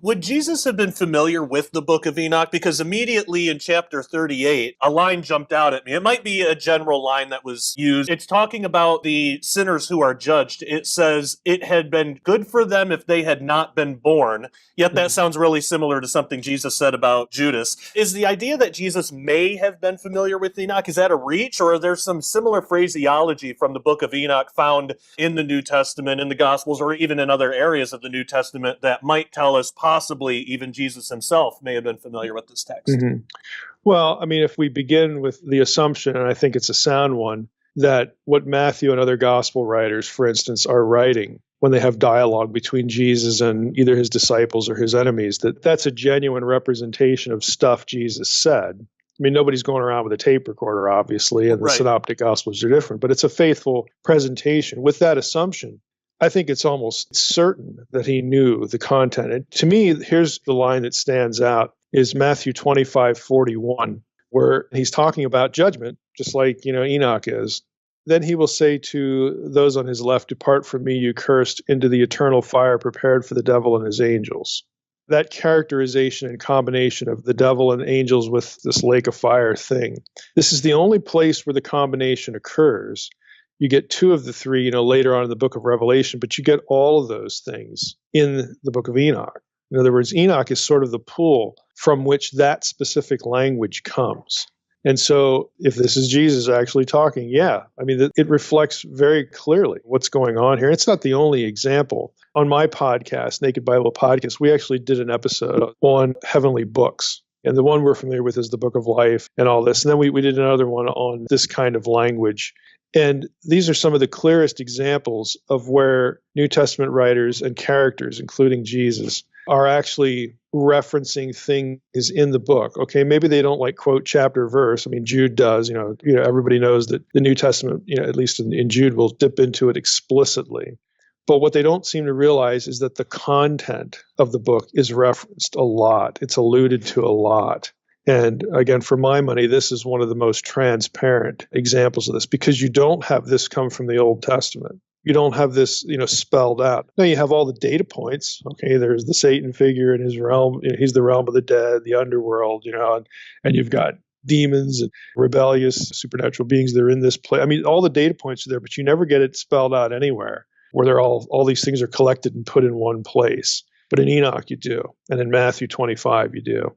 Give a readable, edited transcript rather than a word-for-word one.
Would Jesus have been familiar with the Book of Enoch? Because immediately in chapter 38, a line jumped out at me. It might be a general line that was used. It's talking about the sinners who are judged. It says, it had been good for them if they had not been born. Yet that sounds really similar to something Jesus said about Judas. Is the idea that Jesus may have been familiar with Enoch, is that a reach? Or are there some similar phraseology from the Book of Enoch found in the New Testament, in the Gospels, or even in other areas of the New Testament that might tell us possibly even Jesus himself may have been familiar with this text? Mm-hmm. Well, I mean, if we begin with the assumption, and I think it's a sound one, that what Matthew and other gospel writers, for instance, are writing when they have dialogue between Jesus and either his disciples or his enemies, that's a genuine representation of stuff Jesus said. I mean, nobody's going around with a tape recorder, obviously, and the synoptic gospels are different, but it's a faithful presentation. With that assumption, I think it's almost certain that he knew the content. And to me, here's the line that stands out, is Matthew 25:41, where he's talking about judgment, just like, Enoch is. Then he will say to those on his left, "Depart from me, you cursed, into the eternal fire prepared for the devil and his angels." That characterization and combination of the devil and angels with this lake of fire thing, this is the only place where the combination occurs. You get two of the three, later on in the book of Revelation, but you get all of those things in the book of Enoch. In other words, Enoch is sort of the pool from which that specific language comes. And so if this is Jesus actually talking, it reflects very clearly what's going on here. It's not the only example. On my podcast, Naked Bible Podcast, we actually did an episode on heavenly books. And the one we're familiar with is the Book of Life and all this. And then we did another one on this kind of language. And these are some of the clearest examples of where New Testament writers and characters, including Jesus, are actually referencing things in the book. Okay, maybe they don't quote chapter verse. I mean, Jude does. Everybody knows that the New Testament, at least in Jude, will dip into it explicitly. But what they don't seem to realize is that the content of the book is referenced a lot. It's alluded to a lot. And again, for my money, this is one of the most transparent examples of this, because you don't have this come from the Old Testament. You don't have this, spelled out. Now you have all the data points. Okay, there's the Satan figure in his realm. He's the realm of the dead, the underworld, and you've got demons and rebellious supernatural beings that are in this place. I mean, all the data points are there, but you never get it spelled out anywhere where they're all these things are collected and put in one place. But in Enoch, you do. And in Matthew 25, you do.